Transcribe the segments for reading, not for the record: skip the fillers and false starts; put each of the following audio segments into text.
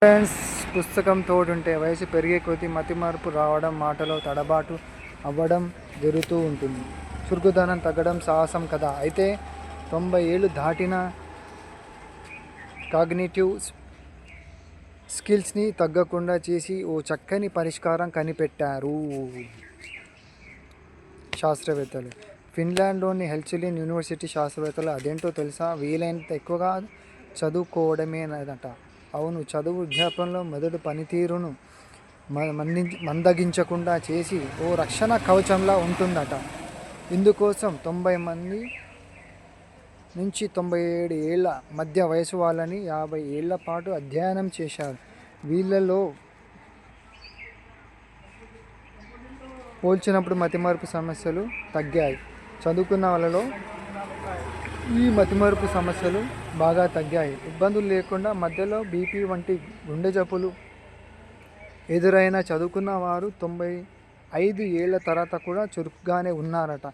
Friends, పుస్తకం తోడుంటే వయసు పెరిగే కొద్దీ మతిమరుపు రావడం, మాటలో తడబాటు అవ్వడం జరుగుతూ ఉంటుంది. చురుకుదనం తగ్గడం సాహసం కదా. అయితే 90 ఏళ్ళు దాటిన కాగ్నిటివ్ స్కిల్స్ని తగ్గకుండా చేసి ఓ చక్కని పరిష్కారం కనిపెట్టారు శాస్త్రవేత్తలు. ఫిన్లాండ్లోని హెల్సింకి యూనివర్సిటీ శాస్త్రవేత్తలు. అదేంటో తెలుసా? వీలైనంత ఎక్కువగా చదువుకోవడమేనట. అవును, చదువు వృద్ధాప్యంలో మెదడు పనితీరును మందగించకుండా చేసి ఓ రక్షణ కవచంలా ఉంటుందట. ఇందుకోసం 90 నుంచి 97 ఏళ్ల మధ్య వయసు వాళ్ళని 50 ఏళ్ల పాటు అధ్యయనం చేశారు. వీళ్ళలో పోల్చినప్పుడు మతిమరుపు సమస్యలు తగ్గాయి. చదువుకున్న వాళ్ళలో ఈ మతిమరుపు సమస్యలు బాగా తగ్గాయి. ఇబ్బందులు లేకుండా మధ్యలో బీపీ వంటి గుండె జబ్బులు ఎదురైనా చదువుకున్న వారు 95 ఏళ్ల తర్వాత కూడా చురుకుగానే ఉన్నారట.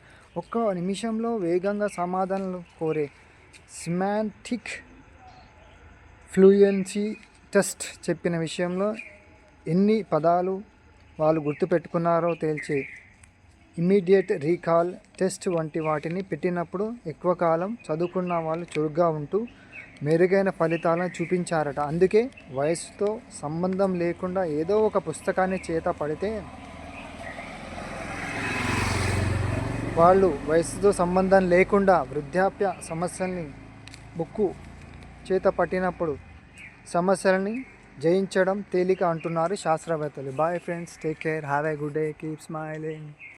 ఒక్క నిమిషంలో వేగంగా సమాధానాలు కోరే సిమాంటిక్ ఫ్లూయెన్సీ టెస్ట్ చెప్పిన విషయంలో ఎన్ని పదాలు వాళ్ళు గుర్తుపెట్టుకున్నారో తేల్చే ఇమ్మీడియట్ రీకాల్ టెస్ట్ వంటి వాటిని పెట్టినప్పుడు ఎక్కువ కాలం చదువుకున్న వాళ్ళు చురుగ్గా ఉంటూ మెరుగైన ఫలితాలను చూపించారట. అందుకే వయసుతో సంబంధం లేకుండా ఏదో ఒక పుస్తకాన్ని చేత పడితే వాళ్ళు వయసుతో సంబంధం లేకుండా వృద్ధాప్య సమస్యల్ని బుక్కు చేత పట్టినప్పుడు సమస్యలని జయించడం తేలిక అంటున్నారు శాస్త్రవేత్తలు. Bye friends, take care, have a good day, keep smiling.